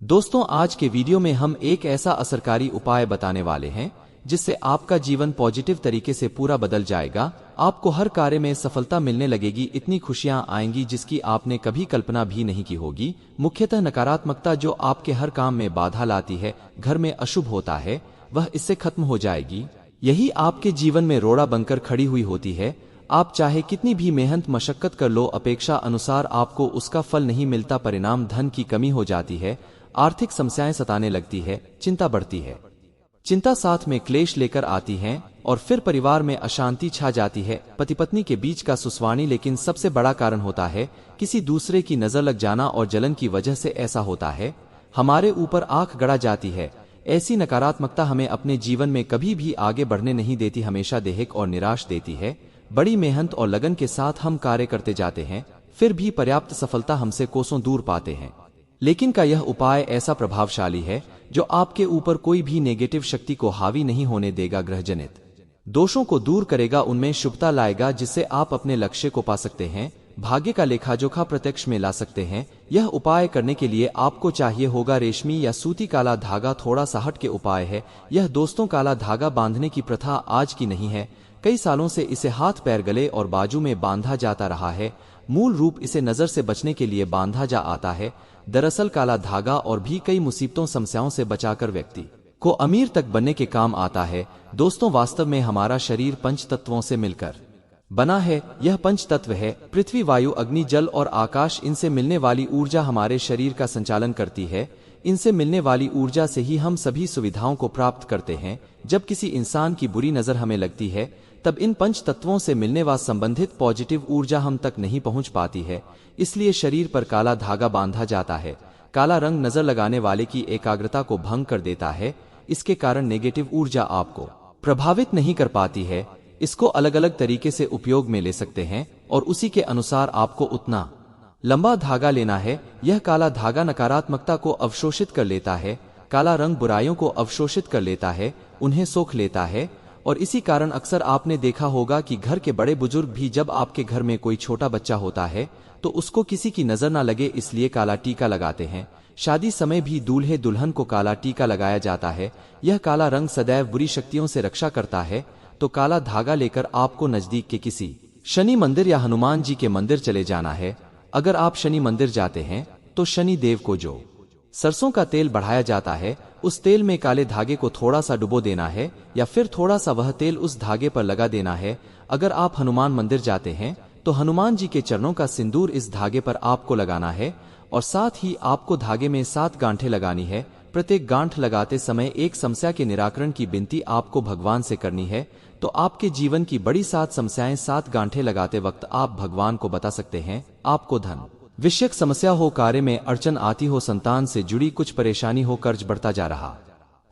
दोस्तों, आज के वीडियो में हम एक ऐसा असरकारी उपाय बताने वाले हैं जिससे आपका जीवन पॉजिटिव तरीके से पूरा बदल जाएगा। आपको हर कार्य में सफलता मिलने लगेगी, इतनी खुशियां आएंगी जिसकी आपने कभी कल्पना भी नहीं की होगी। मुख्यतः नकारात्मकता जो आपके हर काम में बाधा लाती है, घर में अशुभ होता है, वह इससे खत्म हो जाएगी। यही आपके जीवन में रोड़ा बनकर खड़ी हुई होती है। आप चाहे कितनी भी मेहनत मशक्कत कर लो, अपेक्षा अनुसार आपको उसका फल नहीं मिलता। परिणाम धन की कमी हो जाती है, आर्थिक समस्याएं सताने लगती है, चिंता बढ़ती है। चिंता साथ में क्लेश लेकर आती है और फिर परिवार में अशांति छा जाती है। पति पत्नी के बीच का सुसवानी, लेकिन सबसे बड़ा कारण होता है किसी दूसरे की नजर लग जाना और जलन की वजह से ऐसा होता है। हमारे ऊपर आंख गड़ा जाती है। ऐसी नकारात्मकता हमें अपने जीवन में कभी भी आगे बढ़ने नहीं देती, हमेशा देहक और निराश देती है। बड़ी मेहनत और लगन के साथ हम कार्य करते जाते हैं, फिर भी पर्याप्त सफलता हमसे कोसों दूर पाते हैं। लेकिन का यह उपाय ऐसा प्रभावशाली है जो आपके ऊपर कोई भी नेगेटिव शक्ति को हावी नहीं होने देगा, ग्रहजनित दोषों को दूर करेगा, उनमें शुभता लाएगा, जिससे आप अपने लक्ष्य को पा सकते हैं, भाग्य का लेखाजोखा प्रत्यक्ष में ला सकते हैं। यह उपाय करने के लिए आपको चाहिए होगा रेशमी या सूती काला धागा। थोड़ा सा हट के उपाय है यह दोस्तों। काला धागा बांधने की प्रथा आज की नहीं है, कई सालों से इसे हाथ पैर, गले और बाजू में बांधा जाता रहा है। मूल रूप इसे नजर से बचने के लिए बांधा जा आता है। दरअसल काला धागा और भी कई मुसीबतों समस्याओं से बचाकर व्यक्ति को अमीर तक बनने के काम आता है। दोस्तों, वास्तव में हमारा शरीर पंच तत्वों से मिलकर बना है। यह पंच तत्व है पृथ्वी, वायु, अग्नि, जल और आकाश। इनसे मिलने वाली ऊर्जा हमारे शरीर का संचालन करती है। इनसे मिलने वाली ऊर्जा से ही हम सभी सुविधाओं को प्राप्त करते हैं। जब किसी इंसान की बुरी नजर हमें लगती है, तब इन पंच तत्वों से मिलने व संबंधित पॉजिटिव ऊर्जा हम तक नहीं पहुंच पाती है। इसलिए शरीर पर काला धागा बांधा जाता है। काला रंग नजर लगाने वाले की एकाग्रता को भंग कर देता है। इसके कारण नेगेटिव ऊर्जा आपको प्रभावित नहीं कर पाती है। इसको अलग अलग तरीके से उपयोग में ले सकते हैं और उसी के अनुसार आपको उतना लंबा धागा लेना है। यह काला धागा नकारात्मकता को अवशोषित कर लेता है। काला रंग बुराइयों को अवशोषित कर लेता है, उन्हें सोख लेता है। और इसी कारण अक्सर आपने देखा होगा कि घर के बड़े बुजुर्ग भी, जब आपके घर में कोई छोटा बच्चा होता है तो उसको किसी की नजर ना लगे, इसलिए काला टीका लगाते हैं। शादी समय भी दूल्हे दुल्हन को काला टीका लगाया जाता है। यह काला रंग सदैव बुरी शक्तियों से रक्षा करता है। तो काला धागा लेकर आपको नजदीक के किसी शनि मंदिर या हनुमान जी के मंदिर चले जाना है। अगर आप शनि मंदिर जाते हैं तो शनि देव को जो सरसों का तेल बढ़ाया जाता है, उस तेल में काले धागे को थोड़ा सा डुबो देना है या फिर थोड़ा सा वह तेल उस धागे पर लगा देना है। अगर आप हनुमान मंदिर जाते हैं तो हनुमान जी के चरणों का सिंदूर इस धागे पर आपको लगाना है और साथ ही आपको धागे में 7 गांठें लगानी है। प्रत्येक गांठ लगाते समय एक समस्या के निराकरण की विनती आपको भगवान से करनी है। तो आपके जीवन की बड़ी 7 समस्याएं 7 गांठें लगाते वक्त आप भगवान को बता सकते हैं। आपको धन विषयक समस्या हो, कार्य में अड़चन आती हो, संतान से जुड़ी कुछ परेशानी हो, कर्ज बढ़ता जा रहा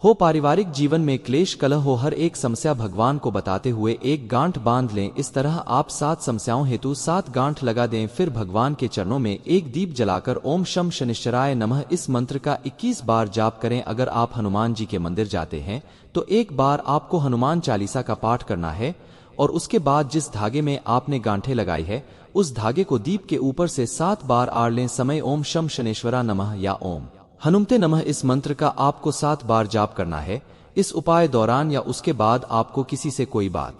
हो, पारिवारिक जीवन में क्लेश कलह हो, हर एक समस्या भगवान को बताते हुए एक गांठ बांध लें। इस तरह आप 7 समस्याओं हेतु 7 गांठ लगा दें। फिर भगवान के चरणों में एक दीप जलाकर ओम शम शनिश्चराय नमः इस मंत्र का 21 बार जाप करें। अगर आप हनुमान जी के मंदिर जाते हैं तो एक बार आपको हनुमान चालीसा का पाठ करना है और उसके बाद जिस धागे में आपने गांठें लगाई है, उस धागे को दीप के ऊपर से 7 बार आड़ लें। समय ओम शम शनेश्वरा नमः या ओम हनुमते नमः इस मंत्र का आपको 7 बार जाप करना है। इस उपाय दौरान या उसके बाद आपको किसी से कोई बात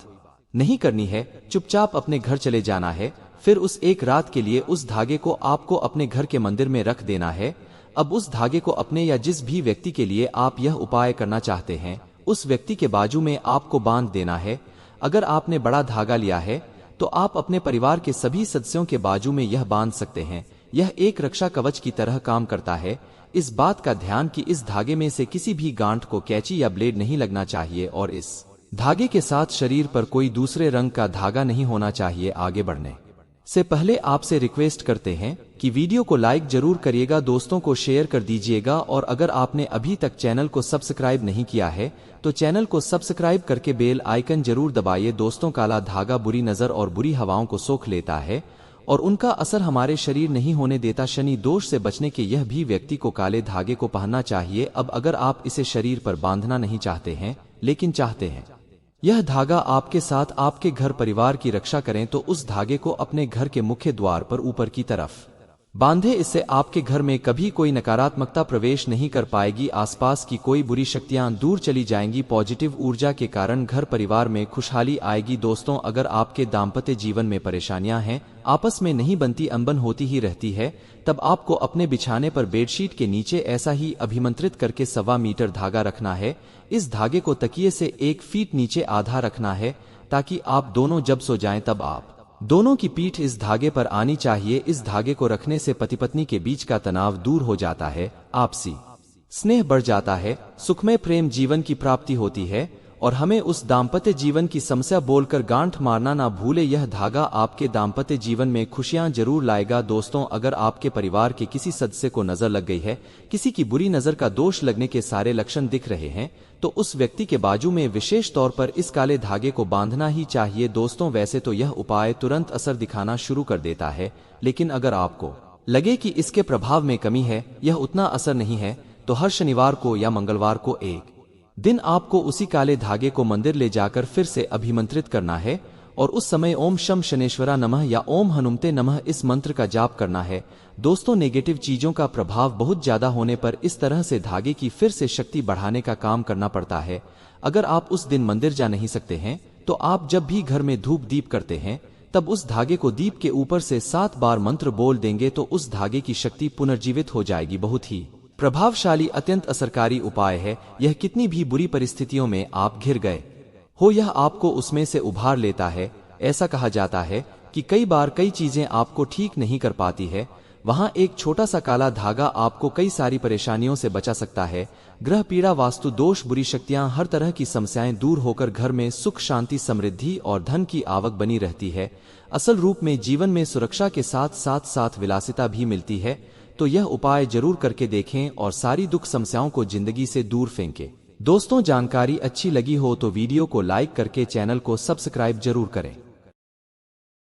नहीं करनी है, चुपचाप अपने घर चले जाना है। फिर उस एक रात के लिए उस धागे को आपको अपने घर के मंदिर में रख देना है। अब उस धागे को अपने या जिस भी व्यक्ति के लिए आप यह उपाय करना चाहते हैं, उस व्यक्ति के बाजू में आपको बांध देना है। अगर आपने बड़ा धागा लिया है तो आप अपने परिवार के सभी सदस्यों के बाजू में यह बांध सकते हैं। यह एक रक्षा कवच की तरह काम करता है। इस बात का ध्यान कि इस धागे में से किसी भी गांठ को कैंची या ब्लेड नहीं लगना चाहिए और इस धागे के साथ शरीर पर कोई दूसरे रंग का धागा नहीं होना चाहिए। आगे बढ़ने से पहले आपसे रिक्वेस्ट करते हैं कि वीडियो को लाइक जरूर करिएगा, दोस्तों को शेयर कर दीजिएगा और अगर आपने अभी तक चैनल को सब्सक्राइब नहीं किया है तो चैनल को सब्सक्राइब करके बेल आइकन जरूर दबाइए। दोस्तों, काला धागा बुरी नजर और बुरी हवाओं को सोख लेता है और उनका असर हमारे शरीर नहीं होने देता। शनि दोष से बचने के यह भी व्यक्ति को काले धागे को पहनना चाहिए। अब अगर आप इसे शरीर पर बांधना नहीं चाहते हैं लेकिन चाहते हैं यह धागा आपके साथ आपके घर परिवार की रक्षा करें, तो उस धागे को अपने घर के मुख्य द्वार पर ऊपर की तरफ बांधे। इससे आपके घर में कभी कोई नकारात्मकता प्रवेश नहीं कर पाएगी, आसपास की कोई बुरी शक्तियां दूर चली जाएंगी। पॉजिटिव ऊर्जा के कारण घर परिवार में खुशहाली आएगी। दोस्तों, अगर आपके दाम्पत्य जीवन में परेशानियां हैं, आपस में नहीं बनती, अनबन होती ही रहती है, तब आपको अपने बिछाने पर बेडशीट के नीचे ऐसा ही अभिमंत्रित करके 1.25 मीटर धागा रखना है। इस धागे को तकिए से 1 फीट नीचे आधा रखना है, ताकि आप दोनों जब सो जाएं तब आप दोनों की पीठ इस धागे पर आनी चाहिए। इस धागे को रखने से पति पत्नी के बीच का तनाव दूर हो जाता है, आपसी स्नेह बढ़ जाता है, सुखमय प्रेम जीवन की प्राप्ति होती है। और हमें उस दाम्पत्य जीवन की समस्या बोलकर गांठ मारना ना भूले। यह धागा आपके दाम्पत्य जीवन में खुशियां जरूर लाएगा। दोस्तों, अगर आपके परिवार के किसी सदस्य को नजर लग गई है, किसी की बुरी नजर का दोष लगने के सारे लक्षण दिख रहे हैं, तो उस व्यक्ति के बाजू में विशेष तौर पर इस काले धागे को बांधना ही चाहिए। दोस्तों, वैसे तो यह उपाय तुरंत असर दिखाना शुरू कर देता है, लेकिन अगर आपको लगे कि इसके प्रभाव में कमी है, यह उतना असर नहीं है, तो हर शनिवार को या मंगलवार को एक दिन आपको उसी काले धागे को मंदिर ले जाकर फिर से अभिमंत्रित करना है और उस समय ओम शम शनेश्वरा नमः या ओम हनुमते नमः इस मंत्र का जाप करना है। दोस्तों, नेगेटिव चीजों का प्रभाव बहुत ज्यादा होने पर इस तरह से धागे की फिर से शक्ति बढ़ाने का काम करना पड़ता है। अगर आप उस दिन मंदिर जा नहीं सकते हैं, तो आप जब भी घर में धूप दीप करते हैं, तब उस धागे को दीप के ऊपर से 7 बार मंत्र बोल देंगे तो उस धागे की शक्ति पुनर्जीवित हो जाएगी। बहुत ही प्रभावशाली, अत्यंत असरकारी उपाय है। यह कितनी भी बुरी परिस्थितियों में आप घिर गए हो, यह आपको उसमें से उभार लेता है। ऐसा कहा जाता है कि कई बार कई चीजें आपको ठीक नहीं कर पाती है, वहां एक छोटा सा काला धागा आपको कई सारी परेशानियों से बचा सकता है। ग्रह पीड़ा, वास्तु दोष, बुरी शक्तियां, हर तरह की समस्याएं दूर होकर घर में सुख, शांति, समृद्धि और धन की आवक बनी रहती है। असल रूप में जीवन में सुरक्षा के साथ साथ विलासिता भी मिलती है। तो यह उपाय जरूर करके देखें और सारी दुख समस्याओं को जिंदगी से दूर फेंकें। दोस्तों, जानकारी अच्छी लगी हो तो वीडियो को लाइक करके चैनल को सब्सक्राइब जरूर करें।